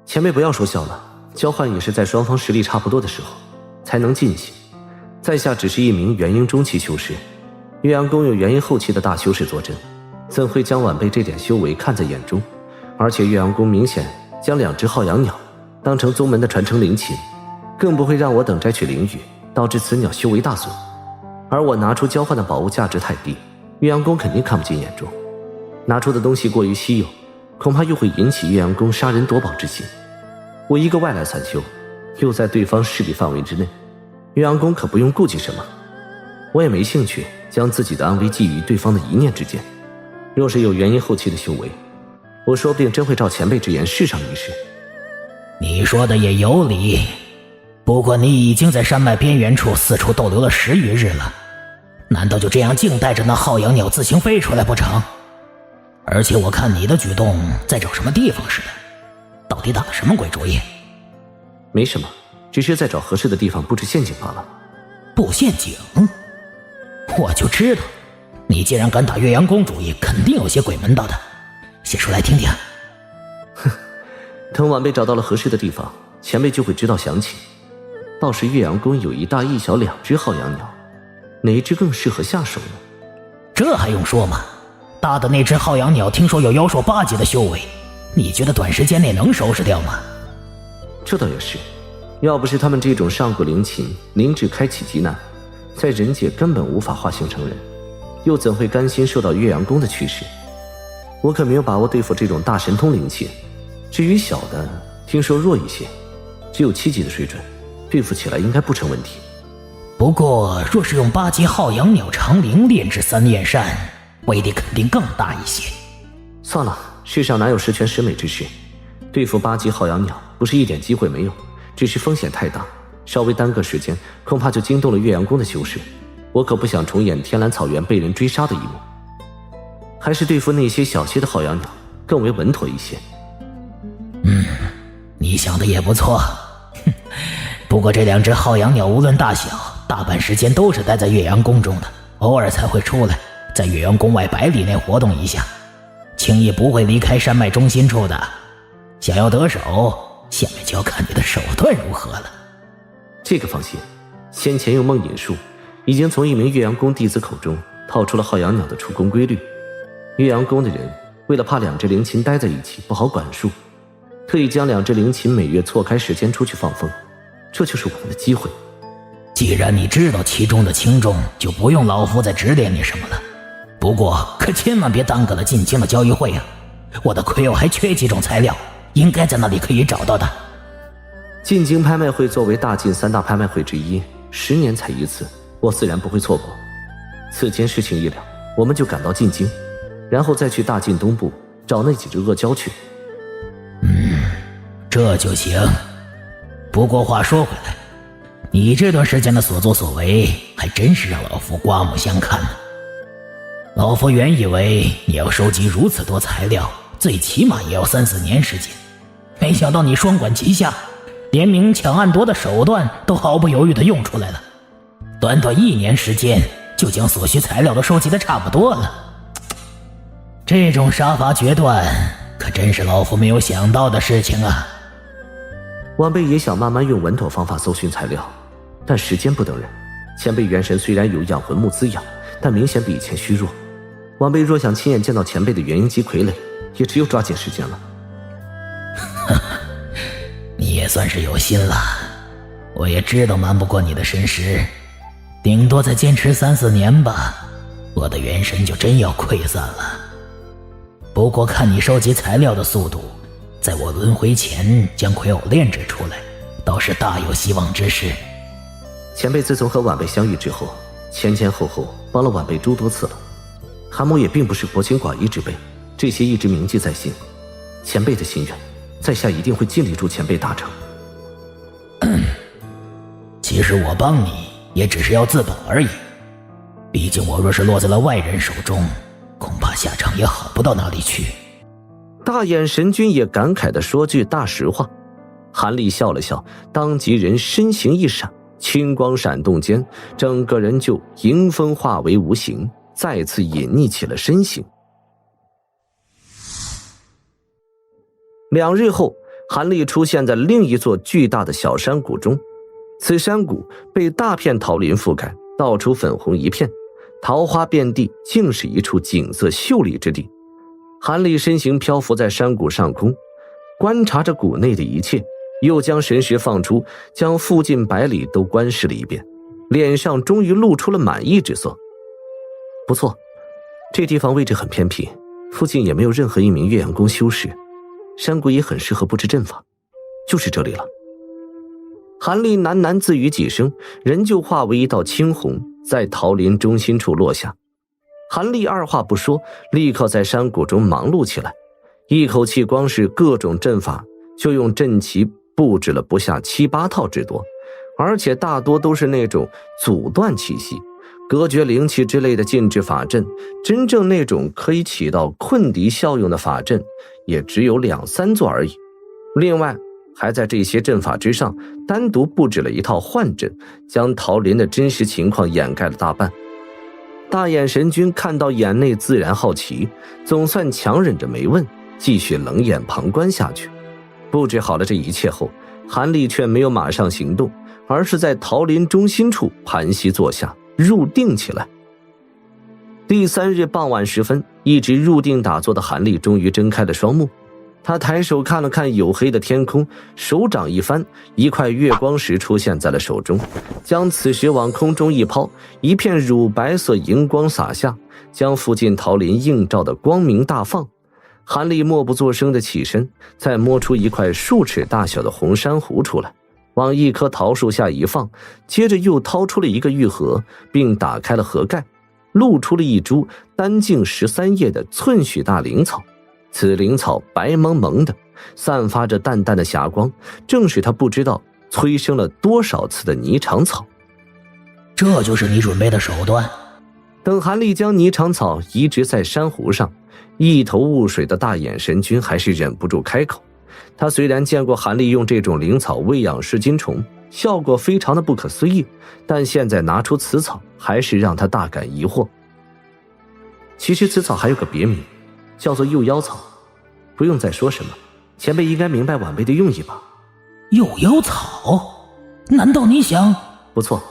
前辈不要说笑了，交换也是在双方实力差不多的时候才能进行。在下只是一名元婴中期修士，岳阳宫有元婴后期的大修士坐镇，怎会将晚辈这点修为看在眼中？而且岳阳宫明显将2只浩洋鸟当成宗门的传承灵禽，更不会让我等摘取灵羽，导致此鸟修为大损。而我拿出交换的宝物价值太低，岳阳宫肯定看不进眼中，拿出的东西过于稀有，恐怕又会引起岳阳宫杀人夺宝之心。我一个外来散修，又在对方势力范围之内，岳阳宫可不用顾忌什么。我也没兴趣将自己的安危寄于对方的一念之间。若是有元婴后期的修为，我说不定真会照前辈之言试上一试。你说的也有理，不过你已经在山脉边缘处四处逗留了10余日了，难道就这样静待着那浩洋鸟自行飞出来不成？而且我看你的举动在找什么地方似的，到底打了什么鬼主意？没什么，只是在找合适的地方布置陷阱罢了。布陷阱？我就知道，你既然敢打岳阳宫主意，肯定有些鬼门道的，写出来听听。哼，等晚辈找到了合适的地方，前辈就会知道详情。倒是岳阳宫有一大一小2只浩洋鸟，哪一只更适合下手呢？这还用说吗？大的那只浩洋鸟听说有妖兽8级的修为，你觉得短时间内能收拾掉吗？这倒也是，要不是他们这种上古灵禽灵智开启极难，在人界根本无法化形成人，又怎会甘心受到岳阳宫的驱使？我可没有把握对付这种大神通灵禽，至于小的，听说弱一些，只有7级的水准，对付起来应该不成问题。不过若是用8级浩洋鸟长灵炼制3焰扇，威力肯定更大一些。算了，世上哪有十全十美之事，对付8级浩洋鸟不是一点机会没有，只是风险太大，稍微耽搁时间，恐怕就惊动了岳阳宫的修士。我可不想重演天蓝草原被人追杀的一幕，还是对付那些小些的浩洋鸟更为稳妥一些。你想的也不错。不过这2只浩洋鸟无论大小，大半时间都是待在岳阳宫中的，偶尔才会出来，在岳阳宫外100里内活动一下，轻易不会离开山脉中心处的。想要得手，下面就要看你的手段如何了。这个放心，先前用梦引术已经从一名岳阳宫弟子口中套出了浩洋鸟的出宫规律。岳阳宫的人为了怕2只灵禽待在一起不好管束，特意将2只灵禽每月错开时间出去放风，这就是我们的机会。既然你知道其中的轻重，就不用老夫再指点你什么了。不过可千万别耽搁了进京的交易会啊！我的魁偶还缺几种材料，应该在那里可以找到的。进京拍卖会作为大晋3大拍卖会之一，10年才一次，我自然不会错过。此前事情一了，我们就赶到进京，然后再去大晋东部找那几只阿蛟去。这就行。不过话说回来，你这段时间的所作所为还真是让老夫刮目相看呢。老夫原以为你要收集如此多材料，最起码也要3、4年时间，没想到你双管齐下，连明抢暗夺的手段都毫不犹豫地用出来了。短短1年时间，就将所需材料都收集得差不多了。这种杀伐决断，可真是老夫没有想到的事情啊！晚辈也想慢慢用稳妥方法搜寻材料，但时间不等人。前辈元神虽然有养魂木滋养，但明显比以前虚弱。晚辈若想亲眼见到前辈的元婴级傀儡，也只有抓紧时间了。你也算是有心了，我也知道瞒不过你的神识，顶多再坚持3、4年吧，我的元神就真要溃散了。不过看你收集材料的速度，在我轮回前将魁偶炼制出来，倒是大有希望之事。前辈自从和晚辈相遇之后，前前后后帮了晚辈诸多次了。韩某也并不是薄情寡义之辈，这些一直铭记在心。前辈的心愿，在下一定会尽力助前辈达成。其实我帮你也只是要自保而已，毕竟我若是落在了外人手中，恐怕下场也好不到哪里去。大眼神君也感慨地说句大实话。韩立笑了笑，当即人身形一闪，青光闪动间，整个人就迎风化为无形，再次隐匿起了身形。2日后，韩立出现在另一座巨大的小山谷中。此山谷被大片桃林覆盖，到处粉红一片，桃花遍地，竟是一处景色秀丽之地。韩立身形漂浮在山谷上空，观察着谷内的一切，又将神识放出，将附近百里都观视了一遍，脸上终于露出了满意之色。不错，这地方位置很偏僻，附近也没有任何一名岳阳宫修士，山谷也很适合布置阵法，就是这里了。韩立喃喃自语几声，人就化为一道青红，在桃林中心处落下。韩立二话不说，立刻在山谷中忙碌起来，一口气光是各种阵法就用阵旗布置了不下7、8套之多，而且大多都是那种阻断气息、隔绝灵气之类的禁制法阵，真正那种可以起到困敌效用的法阵也只有2、3座而已。另外还在这些阵法之上单独布置了一套幻阵，将桃林的真实情况掩盖了大半。大眼神君看到眼内自然好奇，总算强忍着没问，继续冷眼旁观下去。布置好了这一切后，韩立却没有马上行动，而是在桃林中心处盘膝坐下，入定起来。第3日傍晚时分，一直入定打坐的韩立终于睁开了双目。他抬手看了看黝黑的天空，手掌一翻，一块月光石出现在了手中，将此时往空中一抛，一片乳白色荧光洒下，将附近桃林映照的光明大放。韩立默不作声地起身，再摸出一块数尺大小的红珊瑚出来，往一棵桃树下一放，接着又掏出了一个玉盒，并打开了盒盖，露出了一株单茎13叶的寸许大灵草。此灵草白蒙蒙的，散发着淡淡的霞光，正是他不知道催生了多少次的霓裳草。这就是你准备的手段？等韩立将霓裳草移植在珊瑚上，一头雾水的大眼神君还是忍不住开口。他虽然见过韩立用这种灵草喂养噬金虫，效果非常的不可思议，但现在拿出此草还是让他大感疑惑。其实此草还有个别名，叫做诱妖草，不用再说什么，前辈应该明白晚辈的用意吧？诱妖草？难道你想……不错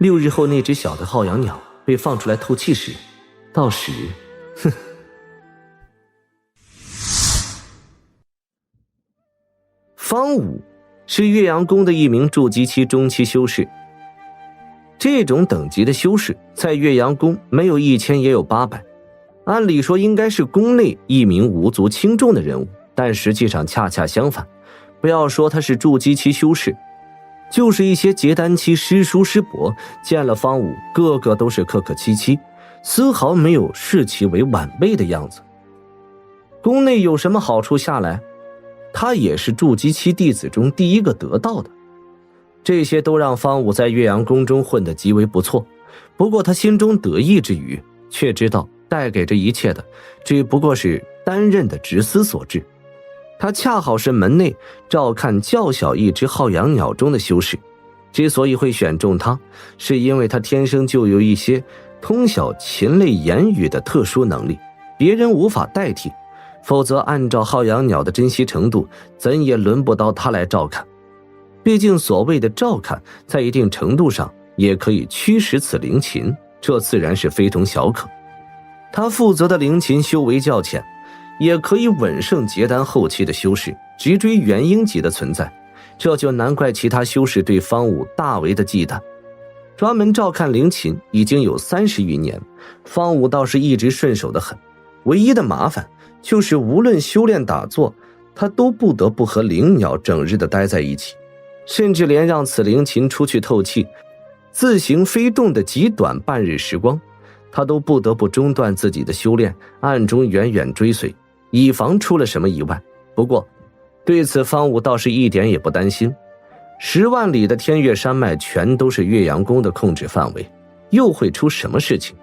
，6日后那只小的浩洋鸟被放出来透气时，到时，哼。方武是岳阳宫的一名筑基期中期修士，这种等级的修士在岳阳宫没有1000也有800。按理说应该是宫内一名无足轻重的人物，但实际上恰恰相反。不要说他是筑基期修士，就是一些结丹期师叔师伯见了方武，个个都是客客气气，丝毫没有视其为晚辈的样子。宫内有什么好处下来，他也是筑基期弟子中第一个得到的。这些都让方武在岳阳宫中混得极为不错。不过他心中得意之余，却知道带给这一切的只不过是担任的职司所致。他恰好是门内照看较小一只浩洋鸟中的修士，之所以会选中他，是因为他天生就有一些通晓禽类言语的特殊能力，别人无法代替，否则按照浩洋鸟的珍惜程度，怎也轮不到他来照看。毕竟所谓的照看，在一定程度上也可以驱使此灵禽，这自然是非同小可。他负责的灵禽修为较浅，也可以稳胜结丹后期的修士，直追元婴级的存在，这就难怪其他修士对方武大为的忌惮。专门照看灵禽已经有30余年，方武倒是一直顺手的很，唯一的麻烦就是无论修炼打坐，他都不得不和灵鸟整日的待在一起，甚至连让此灵禽出去透气自行飞动的极短半日时光，他都不得不中断自己的修炼，暗中远远追随，以防出了什么意外。不过对此方武倒是一点也不担心，10万里的天岳山脉全都是岳阳宫的控制范围，又会出什么事情？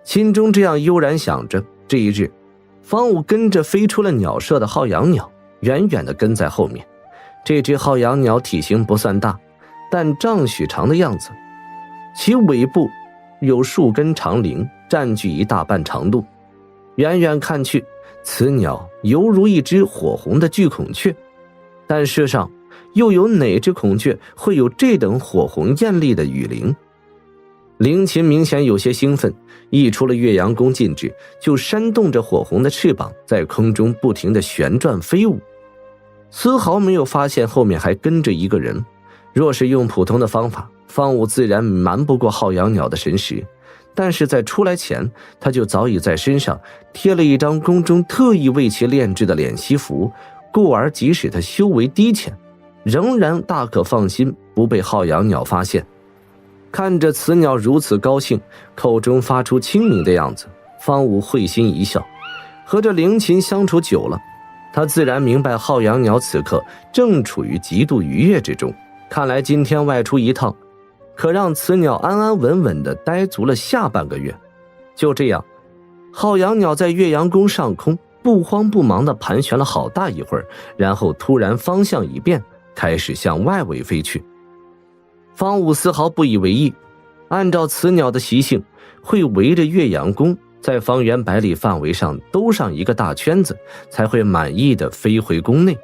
心中这样悠然想着，这一日方武跟着飞出了鸟舍的浩洋鸟，远远地跟在后面。这只浩洋鸟体型不算大，但丈许长的样子，其尾部有数根长翎占据一大半长度，远远看去，此鸟犹如一只火红的巨孔雀，但世上又有哪只孔雀会有这等火红艳丽的羽翎？灵禽明显有些兴奋，一出了岳阳宫禁制，就扇动着火红的翅膀，在空中不停地旋转飞舞，丝毫没有发现后面还跟着一个人。若是用普通的方法，方武自然瞒不过浩洋鸟的神识，但是在出来前，他就早已在身上贴了一张宫中特意为其炼制的脸息符，故而即使他修为低浅，仍然大可放心不被浩洋鸟发现。看着雌鸟如此高兴，口中发出清明的样子，方武会心一笑。和这灵禽相处久了，他自然明白浩洋鸟此刻正处于极度愉悦之中。看来今天外出一趟，可让雌鸟安安稳稳地待足了下半个月。就这样，浩洋鸟在岳阳宫上空不慌不忙地盘旋了好大一会儿，然后突然方向一变，开始向外围飞去。方武丝毫不以为意，按照雌鸟的习性，会围着岳阳宫在方圆100里范围上兜上一个大圈子，才会满意地飞回宫内，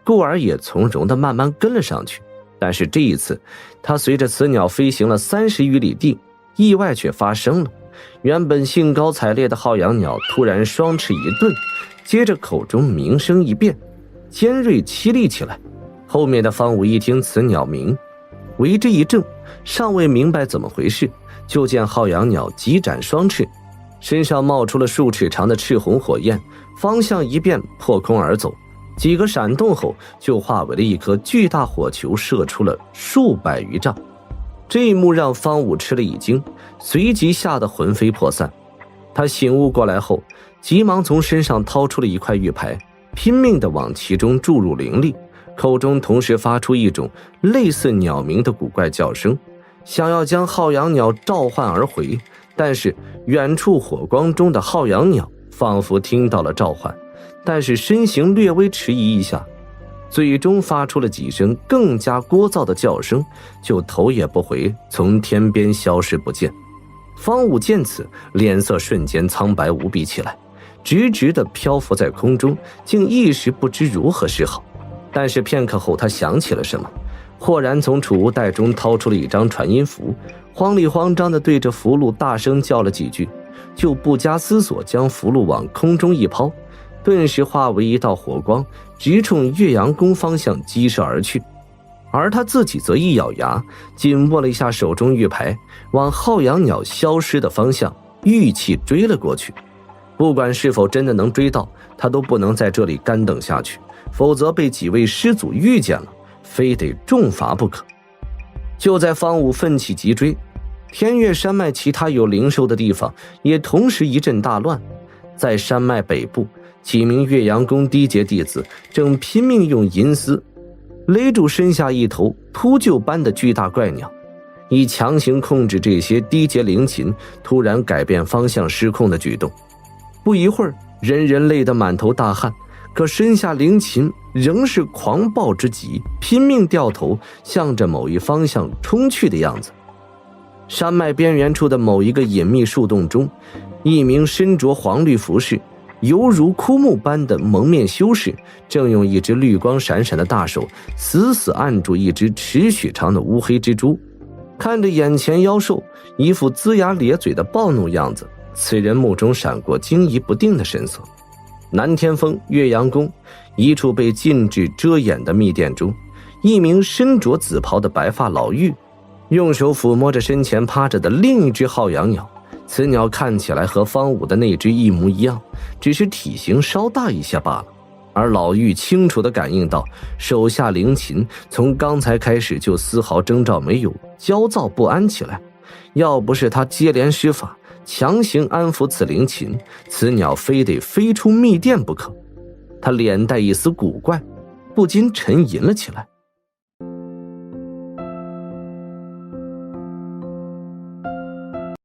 故而也从容地慢慢跟了上去。但是这一次，他随着雌鸟飞行了30余里地，意外却发生了。原本兴高采烈的浩洋鸟突然双翅一顿，接着口中鸣声一变，尖锐凄厉起来。后面的方武一听此鸟鸣，为之一怔，尚未明白怎么回事，就见浩洋鸟急展双翅，身上冒出了数尺长的赤红火焰，方向一变，破空而走。几个闪动后，就化为了一颗巨大火球，射出了数百余丈。这一幕让方武吃了一惊，随即吓得魂飞魄散。他醒悟过来后，急忙从身上掏出了一块玉牌，拼命地往其中注入灵力，口中同时发出一种类似鸟鸣的古怪叫声，想要将浩洋鸟召唤而回。但是远处火光中的浩洋鸟仿佛听到了召唤，但是身形略微迟疑一下，最终发出了几声更加聒噪的叫声，就头也不回从天边消失不见。方武见此，脸色瞬间苍白无比起来，直直地漂浮在空中，竟一时不知如何是好。但是片刻后，他想起了什么，豁然从储物袋中掏出了一张传音符，慌里慌张地对着符箓大声叫了几句，就不加思索将符箓往空中一抛，顿时化为一道火光，直冲岳阳宫方向激射而去。而他自己则一咬牙，紧握了一下手中玉牌，往浩洋鸟消失的方向玉气追了过去。不管是否真的能追到，他都不能在这里干等下去，否则被几位师祖遇见了，非得重罚不可。就在方武奋起急追，天岳山脉其他有灵兽的地方也同时一阵大乱。在山脉北部，几名岳阳宫低阶弟子正拼命用银丝勒住身下一头秃鹫般的巨大怪鸟，以强行控制这些低阶灵禽突然改变方向失控的举动。不一会儿，人人累得满头大汗，可身下灵禽仍是狂暴之极，拼命掉头向着某一方向冲去的样子。山脉边缘处的某一个隐秘树洞中，一名身着黄绿服饰犹如枯木般的蒙面修士，正用一只绿光闪闪的大手死死按住一只尺许长的乌黑蜘蛛。看着眼前妖兽一副龇牙咧嘴的暴怒样子，此人目中闪过惊疑不定的神色。南天峰岳阳宫一处被禁止遮掩的密殿中，一名身着紫袍的白发老妪用手抚摸着身前趴着的另一只浩洋鸟。此鸟看起来和方武的那只一模一样，只是体型稍大一些罢了。而老妪清楚地感应到手下灵禽从刚才开始就丝毫征兆没有，焦躁不安起来。要不是他接连施法强行安抚此灵禽，此鸟非得飞出密殿不可。他脸带一丝古怪，不禁沉吟了起来。